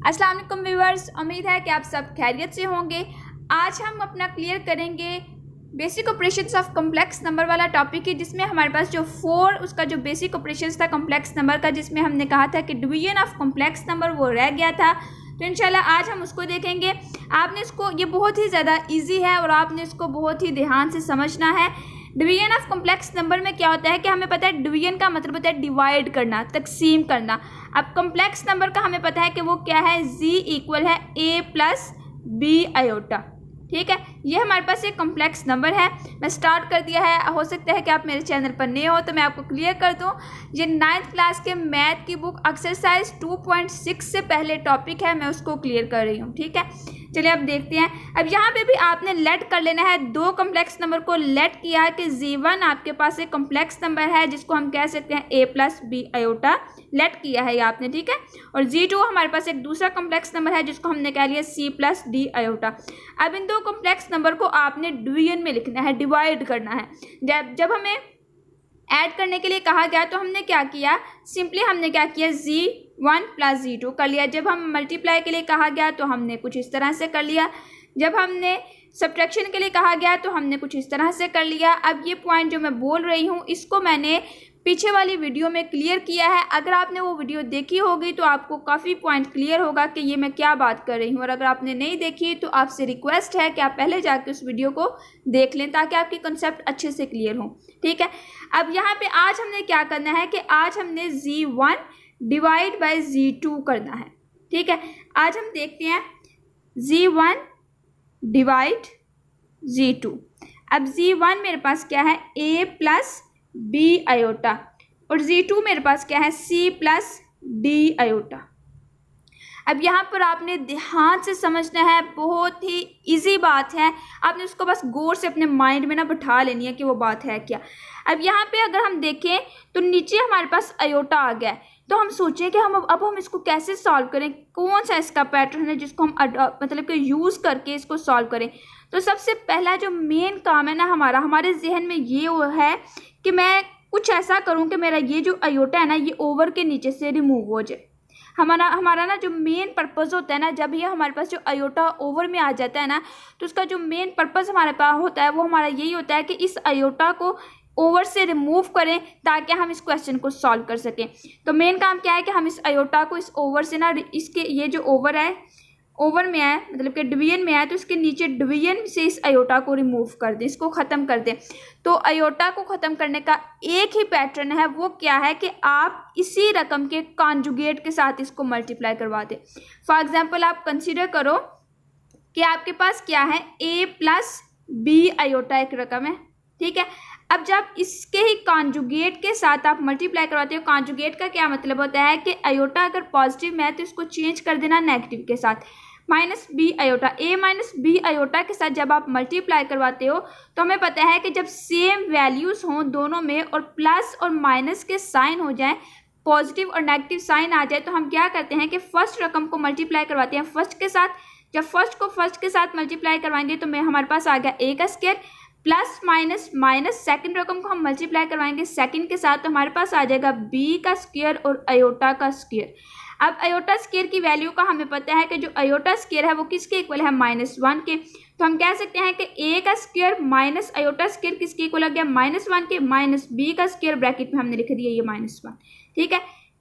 अस्सलाम वालेकुम व्यूअर्स, उम्मीद है कि आप सब खैरियत से होंगे। आज हम अपना क्लियर करेंगे basic operations of complex number वाला टॉपिक है, जिसमें हमारे पास जो 4 उसका जो बेसिक ऑपरेशंस था कॉम्प्लेक्स नंबर का, जिसमें हमने कहा था कि डिवीजन ऑफ कॉम्प्लेक्स नंबर वो रह गया था। तो इंशाल्लाह आज हम उसको देखेंगे। आपने इसको, ये बहुत ही ज़्यादा ईजी है और आपने इसको बहुत ही ध्यान से समझना है। डिवीजन ऑफ कॉम्प्लेक्स नंबर में क्या होता है कि हमें पता है डिवीजन का मतलब होता है डिवाइड करना, तकसीम करना। अब कॉम्प्लेक्स नंबर का हमें पता है कि वो क्या है, z इक्वल है a प्लस बी आयोटा। ठीक है, ये हमारे पास एक कॉम्प्लेक्स नंबर है। मैं स्टार्ट कर दिया है, हो सकता है कि आप मेरे चैनल पर नए हो तो मैं आपको क्लियर कर दूं। ये 9th क्लास के मैथ की बुक एक्सरसाइज 2.6 से पहले टॉपिक है, मैं उसको क्लियर कर रही हूँ। ठीक है, चलिए अब देखते हैं। अब यहाँ पे भी आपने लेट कर लेना है, दो कॉम्प्लेक्स नंबर को लेट किया है कि z1 आपके पास एक कॉम्प्लेक्स नंबर है जिसको हम कह सकते हैं a plus b iota, late किया है ये आपने। ठीक है, और z2 हमारे पास एक दूसरा कॉम्प्लेक्स नंबर है जिसको हमने कह लिया c प्लस डी आयोटा। अब इन दो कॉम्प्लेक्स नंबर को आपने डिवीजन में लिखना है, डिवाइड करना है। जब हमें ऐड करने के लिए कहा गया तो हमने क्या किया, सिंपली हमने क्या किया, z1 प्लस z2 कर लिया। जब हम मल्टीप्लाई के लिए कहा गया तो हमने कुछ इस तरह से कर लिया। जब हमने सब्ट्रैक्शन के लिए कहा गया तो हमने कुछ इस तरह से कर लिया। अब ये पॉइंट जो मैं बोल रही हूँ इसको मैंने पीछे वाली वीडियो में क्लियर किया है। अगर आपने वो वीडियो देखी होगी तो आपको काफ़ी पॉइंट क्लियर होगा कि ये मैं क्या बात कर रही हूँ। और अगर आपने नहीं देखी तो आपसे रिक्वेस्ट है कि आप पहले जाके उस वीडियो को देख लें ताकि आपकी कंसेप्ट अच्छे से क्लियर हो। ठीक है, अब यहाँ पे आज हमने क्या करना है कि आज हमने z1 डिवाइड बाय z2 करना है। ठीक है, आज हम देखते हैं z1 डिवाइड z2। अब z1 मेरे पास क्या है, a प्लस बी आयोटा, और z2 मेरे पास क्या है, c प्लस डी आयोटा। अब यहाँ पर आपने ध्यान से समझना है, बहुत ही इजी बात है, आपने उसको बस गौर से अपने माइंड में ना बैठा लेनी है कि वो बात है क्या। अब यहाँ पे अगर हम देखें तो नीचे हमारे पास आयोटा आ गया है, तो हम सोचें कि अब हम इसको कैसे सॉल्व करें, कौन सा इसका पैटर्न है जिसको हम मतलब कि यूज़ करके इसको सॉल्व करें। तो सबसे पहला जो मेन काम है ना हमारे जहन में ये वो है कि मैं कुछ ऐसा करूं कि मेरा ये जो आयोटा है ना ये ओवर के नीचे से रिमूव हो जाए। हमारा ना जो मेन पर्पस होता है ना, जब ये हमारे पास जो आयोटा ओवर में आ जाता है ना तो उसका जो मेन पर्पस हमारे पास होता है वो हमारा यही होता है कि इस आयोटा को ओवर से रिमूव करें ताकि हम इस क्वेश्चन को सॉल्व कर सकें। तो मेन काम क्या है कि हम इस आयोटा को इस ओवर से ना, इसके ये जो ओवर है, ओवर में है मतलब कि डिवीजन में है, तो इसके नीचे डिवीजन से इस आयोटा को रिमूव कर दें, इसको ख़त्म कर दें। तो आयोटा को ख़त्म करने का एक ही पैटर्न है, वो क्या है कि आप इसी रकम के कॉन्जुगेट के साथ इसको मल्टीप्लाई करवा दें। फॉर एग्जांपल आप कंसीडर करो कि आपके पास क्या है, a प्लस बी आयोटा एक रकम है। ठीक है, अब जब इसके ही कॉन्जुगेट के साथ आप मल्टीप्लाई करवाते हो, कॉन्जुगेट का क्या मतलब होता है कि आयोटा अगर पॉजिटिव में है तो इसको चेंज कर देना नेगेटिव के साथ, minus b iota, a minus b iota के साथ जब आप मल्टीप्लाई करवाते हो तो हमें पता है कि जब सेम वैल्यूज़ हों दोनों में और प्लस और माइनस के साइन हो जाएं, पॉजिटिव और नेगेटिव साइन आ जाए, तो हम क्या करते हैं कि फर्स्ट रकम को मल्टीप्लाई करवाते हैं फर्स्ट के साथ। जब फर्स्ट को फर्स्ट के साथ मल्टीप्लाई करवाएंगे तो हमारे पास आ गया a का square, plus minus minus second रकम को हम मल्टीप्लाई करवाएंगे सेकंड के साथ, तो हमारे पास आ जाएगा b का स्क्वायर और आयोटा का स्क्वायर। अब आयोटा स्क्वायर की वैल्यू का हमें पता है कि जो आयोटा स्क्वायर है वो किसके इक्वल है, -1 के। तो हम कह सकते हैं कि a का स्क्वायर माइनस आयोटा स्क्वायर किसके इक्वल आ गया, -1 के, माइनस b का स्क्वायर ब्रैकेट में हमने लिख दिया ये -1। ठीक है,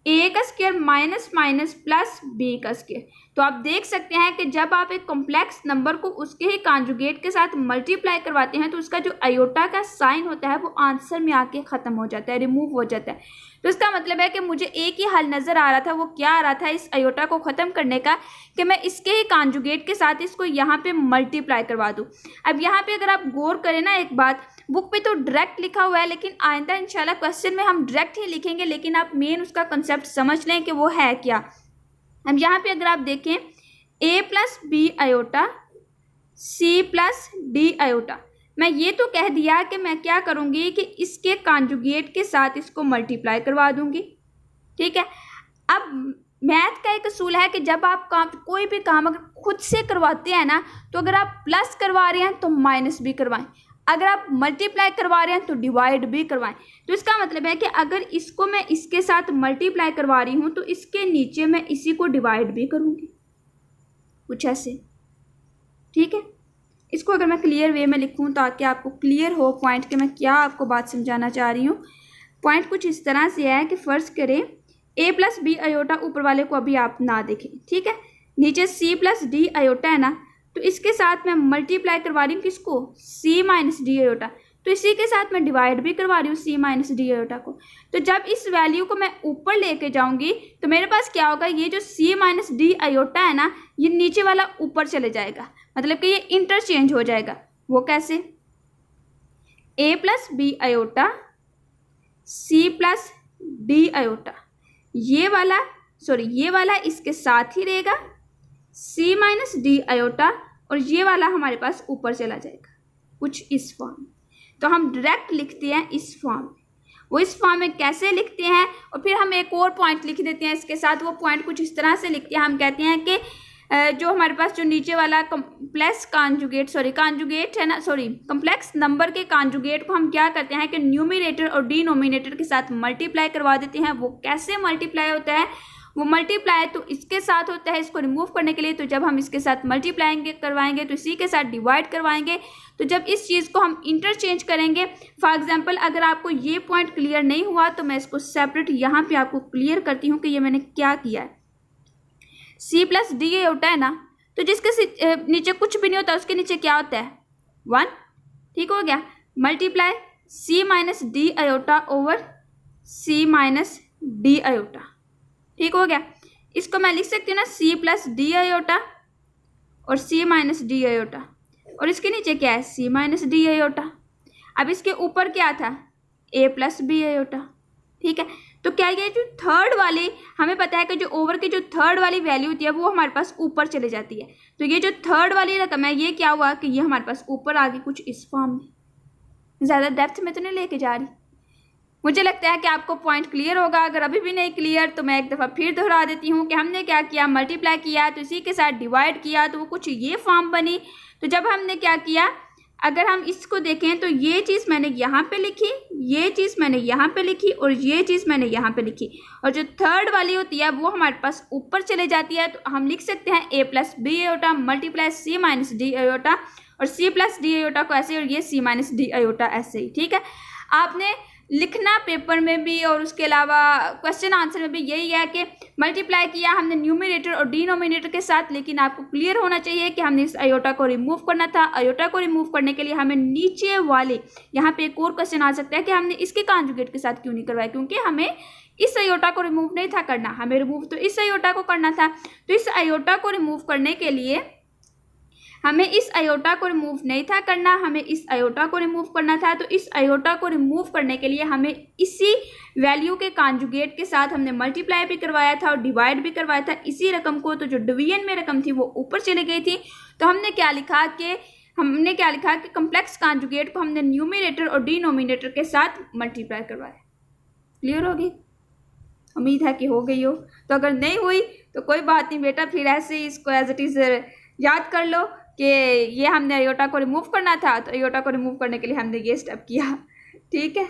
a का square minus minus plus b का स्क्वायर। तो आप देख सकते हैं कि जब आप एक कॉम्प्लेक्स नंबर को उसके ही कॉन्जुगेट के साथ मल्टीप्लाई करवाते हैं तो उसका जो आयोटा का साइन होता है वो आंसर में आके ख़त्म हो जाता है, रिमूव हो जाता है। तो इसका मतलब है कि मुझे एक ही हल नज़र आ रहा था, वो क्या आ रहा था इस आयोटा को ख़त्म करने का, कि मैं इसके ही कॉन्जुगेट के साथ इसको यहाँ पे मल्टीप्लाई करवा दूँ। अब यहाँ पे अगर आप गौर करें ना, एक बात बुक पे तो डायरेक्ट लिखा हुआ है लेकिन आइंदा इंशाल्लाह क्वेश्चन में हम डायरेक्ट ही लिखेंगे, लेकिन आप मेन उसका कंसेप्ट समझ लें कि वो है क्या। अब यहाँ पे अगर आप देखें a plus b iota, c plus d iota, मैं ये तो कह दिया कि मैं क्या करूँगी कि इसके कॉन्जुगेट के साथ इसको मल्टीप्लाई करवा दूँगी। ठीक है, अब मैथ का एक असूल है कि जब आप कोई भी काम अगर खुद से करवाते हैं ना, तो अगर आप प्लस करवा रहे हैं तो माइनस भी करवाएं, अगर आप मल्टीप्लाई करवा रहे हैं तो डिवाइड भी करवाएं। तो इसका मतलब है कि अगर इसको मैं इसके साथ मल्टीप्लाई करवा रही हूँ तो इसके नीचे मैं इसी को डिवाइड भी करूँगी। कुछ ऐसे, ठीक है। इसको अगर मैं क्लियर वे में लिखूं ताकि आपको क्लियर हो पॉइंट कि मैं क्या आपको बात समझाना चाह रही हूँ। पॉइंट कुछ इस तरह से है कि फ़र्ज़ करें a प्लस बी आयोटा, ऊपर वाले को अभी आप ना देखें, ठीक है। नीचे c प्लस डी आयोटा है ना, तो इसके साथ मैं मल्टीप्लाई करवा रही हूँ किसको, c माइनस डी आयोटा, तो इसी के साथ मैं डिवाइड भी करवा रही हूँ c माइनस डी आयोटा को। तो जब इस वैल्यू को मैं ऊपर लेके जाऊंगी तो मेरे पास क्या होगा, ये जो c माइनस डी आयोटा है ना, ये नीचे वाला ऊपर चले जाएगा, मतलब कि ये इंटरचेंज हो जाएगा। वो कैसे, a plus b iota c plus d iota, ये वाला इसके साथ ही रहेगा c माइनस डी आयोटा, और ये वाला हमारे पास ऊपर चला जाएगा कुछ इस फॉर्म में। तो हम डायरेक्ट लिखते हैं इस फॉर्म में। वो इस फॉर्म में कैसे लिखते हैं, और फिर हम एक और पॉइंट लिख देते हैं इसके साथ। वो पॉइंट कुछ इस तरह से लिखते हैं, हम कहते हैं कि जो हमारे पास जो नीचे वाला कॉम्प्लेक्स नंबर के कॉन्जुगेट को हम क्या करते हैं कि न्यूमरेटर और डिनोमिनेटर के साथ मल्टीप्लाई करवा देते हैं। वो कैसे मल्टीप्लाई होता है, वो मल्टीप्लाई तो इसके साथ होता है इसको रिमूव करने के लिए। तो जब हम इसके साथ मल्टीप्लाई करवाएंगे तो इसी के साथ डिवाइड करवाएंगे। तो जब इस चीज़ को हम इंटरचेंज करेंगे, फॉर एग्जांपल अगर आपको ये पॉइंट क्लियर नहीं हुआ तो मैं इसको सेपरेट यहाँ पे आपको क्लियर करती हूँ कि ये मैंने क्या किया है। c प्लस डी आयोटा है ना, तो जिसके नीचे कुछ भी नहीं होता उसके नीचे क्या होता है 1, ठीक हो गया। Multiply c minus d iota over c minus d iota, ठीक हो गया। इसको मैं लिख सकती हूँ ना c प्लस डी आयोटा और c माइनस डी आयोटा, और इसके नीचे क्या है c माइनस डी आयोटा। अब इसके ऊपर क्या था a प्लस बी आयोटा, ठीक है। तो क्या ये जो थर्ड वाली, हमें पता है कि जो ओवर की जो थर्ड वाली वैल्यू होती है वो हमारे पास ऊपर चले जाती है। तो ये जो थर्ड वाली रकम है ये क्या हुआ कि ये हमारे पास ऊपर आ गई कुछ इस फॉर्म में। ज़्यादा डेप्थ में तो नहीं लेके जा रही, मुझे लगता है कि आपको पॉइंट क्लियर होगा। अगर अभी भी नहीं क्लियर तो मैं एक दफ़ा फिर दोहरा देती हूँ कि हमने क्या किया, मल्टीप्लाई किया तो इसी के साथ डिवाइड किया तो वो कुछ ये फॉर्म बनी। तो जब हमने क्या किया, अगर हम इसको देखें तो ये चीज़ मैंने यहाँ पे लिखी, ये चीज़ मैंने यहाँ पे लिखी और ये चीज़ मैंने यहाँ पे लिखी, और जो थर्ड वाली होती है वो हमारे पास ऊपर चले जाती है। तो हम लिख सकते हैं a plus b iota multiply c minus d iota, और c प्लस डी आयोटा को ऐसे, और ये c माइनस डी आयोटा ऐसे ही, ठीक है। आपने लिखना पेपर में भी और उसके अलावा क्वेश्चन आंसर में भी यही है कि मल्टीप्लाई किया हमने न्यूमरेटर और डिनोमिनेटर के साथ, लेकिन आपको क्लियर होना चाहिए कि हमने इस आयोटा को रिमूव करना था। आयोटा को रिमूव करने के लिए हमें नीचे वाले, यहाँ पे एक और क्वेश्चन आ सकता है कि हमने इसके कॉन्जुगेट के साथ क्यों नहीं करवाया, क्योंकि हमें इस आयोटा को रिमूव नहीं था करना, हमें रिमूव तो इस आयोटा को करना था। तो इस आयोटा को रिमूव करने के लिए हमें इस आयोटा को रिमूव नहीं था करना, हमें इस आयोटा को रिमूव करना था। तो इस आयोटा को रिमूव करने के लिए हमें इसी वैल्यू के कॉन्जुगेट के साथ हमने मल्टीप्लाई भी करवाया था और डिवाइड भी करवाया था इसी रकम को। तो जो डिवीजन में रकम थी वो ऊपर चली गई थी। तो हमने क्या लिखा कि कॉम्प्लेक्स कॉन्जुगेट को हमने न्यूमरेटर और डिनोमिनेटर के साथ मल्टीप्लाई करवाया। क्लियर होगी, उम्मीद है कि हो गई हो। तो अगर नहीं हुई तो कोई बात नहीं बेटा, फिर ऐसे ही इसको एज इट इज़ याद कर लो कि ये हमने आयोटा को रिमूव करना था, तो आयोटा को रिमूव करने के लिए हमने ये स्टेप किया, ठीक है।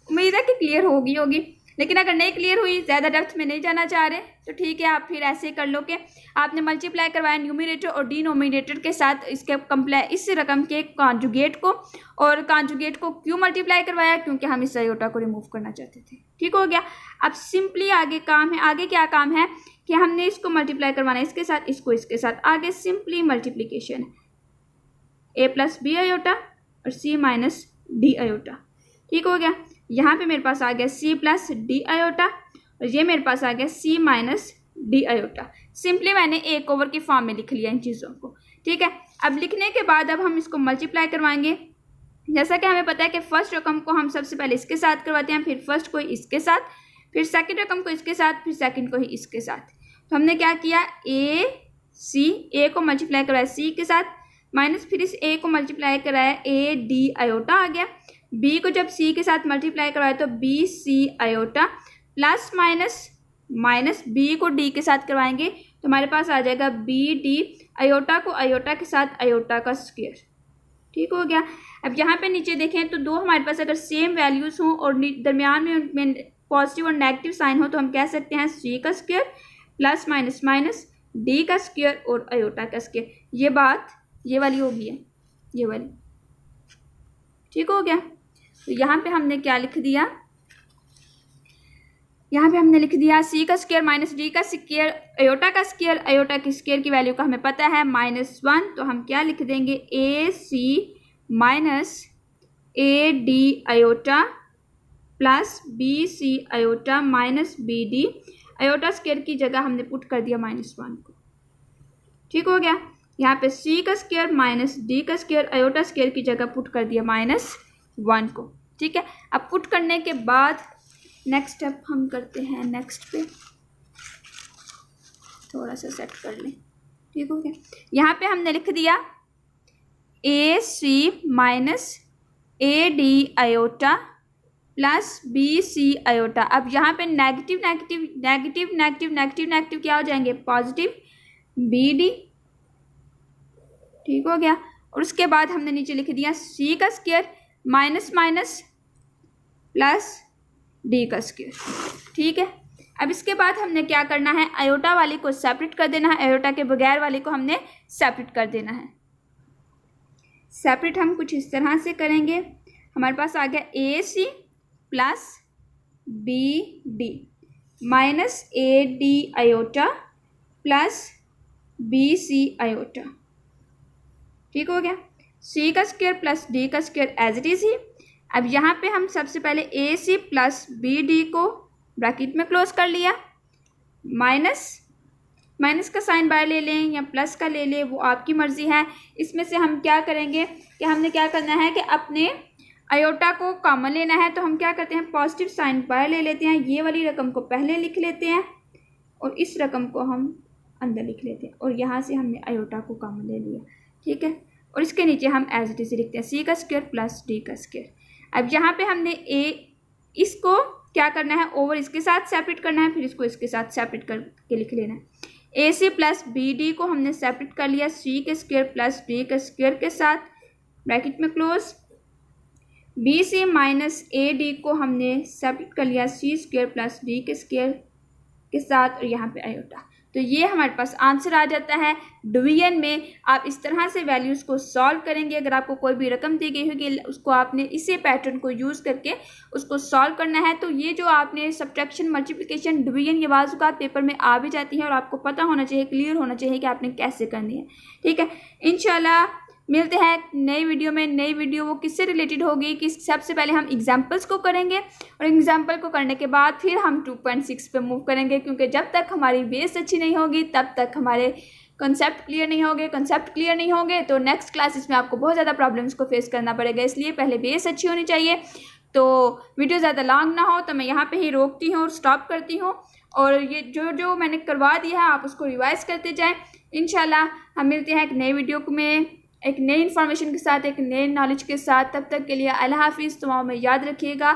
उम्मीद है कि क्लियर होगी। लेकिन अगर नहीं क्लियर हुई, ज़्यादा डेप्थ में नहीं जाना चाह रहे, तो ठीक है, आप फिर ऐसे कर लो कि आपने मल्टीप्लाई करवाया न्यूमरेटर और डिनोमिनेटर के साथ इस रकम के कॉन्जुगेट को, और कॉन्जुगेट को क्यों मल्टीप्लाई करवाया, क्योंकि हम इस आयोटा को रिमूव करना चाहते थे, ठीक हो गया। अब सिंपली आगे क्या काम है कि हमने इसको मल्टीप्लाई करवाना है इसके साथ, इसको इसके साथ, आगे सिंपली मल्टीप्लिकेशन है, a प्लस बी आयोटा और c माइनस डी आयोटा, ठीक हो गया। यहाँ पे मेरे पास आ गया c प्लस डी आयोटा और ये मेरे पास आ गया c minus d iota. Simply मैंने एक ओवर की फॉर्म में लिख लिया इन चीज़ों को, ठीक है। अब लिखने के बाद अब हम इसको मल्टीप्लाई करवाएंगे। जैसा कि हमें पता है कि फर्स्ट रकम को हम सबसे पहले इसके साथ करवाते हैं, फिर फर्स्ट को इसके साथ, फिर सेकंड रकम को इसके साथ, फिर सेकंड को ही इसके साथ। तो हमने क्या किया, a को मल्टीप्लाई कराया c के साथ, माइनस फिर इस a को मल्टीप्लाई कराया a डी आयोटा आ गया, b को जब c के साथ मल्टीप्लाई कराया तो b c iota, plus minus b को d के साथ करवाएंगे तो हमारे पास आ जाएगा b d, आयोटा को आयोटा के साथ आयोटा का स्क्वायर, ठीक हो गया। अब यहाँ पे नीचे देखें तो दो हमारे पास अगर सेम वैल्यूज़ हों और दरमियान में पॉजिटिव और नेगेटिव साइन हो तो हम कह सकते हैं c का स्क्वायर प्लस माइनस डी का स्क्वायर और आयोटा का स्क्वायर। ये बात ये वाली होगी है, ये वाली, ठीक हो गया। तो यहाँ पे हमने क्या लिख दिया, यहाँ पे हमने लिख दिया सी का स्क्वायर माइनस डी का स्क्वायर आयोटा का स्क्वायर। आयोटा की स्क्वायर की वैल्यू का हमें पता है -1, तो हम क्या लिख देंगे A C minus A D iota plus B C iota minus B D. Iota square की जगह हमने पुट कर दिया -1 को, ठीक हो गया। यहाँ पे सी का स्क्वायर माइनस डी का स्क्वायर आयोटा स्क्वायर की जगह पुट कर दिया -1 को, ठीक है। अब पुट करने के बाद नेक्स्ट स्टेप हम करते हैं, नेक्स्ट पे थोड़ा सा सेट कर लें, ठीक हो गया। यहाँ पे हमने लिख दिया A C minus A D iota plus B C iota. अब यहाँ पे negative negative negative negative negative negative क्या हो जाएंगे, पॉजिटिव बी डी, ठीक हो गया। और उसके बाद हमने नीचे लिख दिया सी का square minus minus plus D का स्क्वायर, ठीक है। अब इसके बाद हमने क्या करना है, आयोटा वाली को सेपरेट कर देना है, आयोटा के बगैर वाले को हमने सेपरेट कर देना है। सेपरेट हम कुछ इस तरह से करेंगे, हमारे पास आ गया A C plus B D minus A D iota plus B C iota, ठीक हो गया। सी का स्क्वायर प्लस डी का स्क्वायर एज इट इज़ ही। अब यहाँ पे हम सबसे पहले A C plus B D को ब्रैकेट में क्लोज कर लिया, माइनस का साइन बाहर ले लें या प्लस का ले लें, वो आपकी मर्ज़ी है। इसमें से हम क्या करेंगे कि हमने क्या करना है कि अपने आयोटा को कॉमन लेना है, तो हम क्या करते हैं पॉजिटिव साइन बाहर ले लेते हैं, ये वाली रकम को पहले लिख लेते हैं और इस रकम को हम अंदर लिख लेते हैं, और यहाँ से हमने आयोटा को कॉमन ले लिया, ठीक है। और इसके नीचे हम एज इट इज़ लिखते हैं सी का स्क्वायर प्लस डी का स्क्वायर। अब यहाँ पे हमने इसको क्या करना है, ओवर इसके साथ सेपरेट करना है, फिर इसको इसके साथ सेपरेट करके लिख लेना है। A C plus B D को हमने सेपरेट कर लिया सी के स्क्वायर प्लस डी के स्क्वायर के साथ, ब्रैकेट में close. B C minus A D को हमने सेपरेट कर लिया सी स्क्वायर प्लस डी के स्क्वायर के साथ, और यहाँ पे आयोटा। तो ये हमारे पास आंसर आ जाता है डिवीजन में। आप इस तरह से वैल्यूज़ को सॉल्व करेंगे। अगर आपको कोई भी रकम दी गई होगी, उसको आपने इसी पैटर्न को यूज़ करके उसको सॉल्व करना है। तो ये जो आपने सब्ट्रैक्शन, मल्टीप्लिकेशन, डिवीजन, ये बाज़-औक़ात पेपर में आ भी जाती है और आपको पता होना चाहिए, क्लियर होना चाहिए कि आपने कैसे करनी है, ठीक है। इंशाल्लाह मिलते हैं नई वीडियो में। नई वीडियो वो किससे रिलेटेड होगी कि सबसे पहले हम एग्जाम्पल्स को करेंगे और एग्जाम्पल को करने के बाद फिर हम 2.6 पे मूव करेंगे, क्योंकि जब तक हमारी बेस अच्छी नहीं होगी तब तक हमारे कंसेप्ट क्लियर नहीं होंगे। कंसेप्ट क्लियर नहीं होंगे तो नेक्स्ट क्लासेस में आपको बहुत ज़्यादा प्रॉब्लम्स को फेस करना पड़ेगा। इसलिए पहले बेस अच्छी होनी चाहिए। तो वीडियो ज़्यादा लॉन्ग ना हो तो मैं यहाँ पर ही रोकती हूँ और स्टॉप करती हूँ, और ये जो मैंने करवा दिया है आप उसको रिवाइज करते जाएँ। इंशाल्लाह हम मिलते हैं एक नई वीडियो में, एक नई इन्फॉर्मेशन के साथ, एक नए नॉलेज के साथ। तब तक के लिए अल्लाह हाफिज़। दुआओं में याद रखिएगा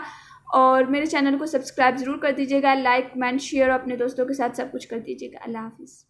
और मेरे चैनल को सब्सक्राइब ज़रूर कर दीजिएगा, लाइक, कमेंट, शेयर और अपने दोस्तों के साथ सब कुछ कर दीजिएगा। अल्लाह हाफिज़।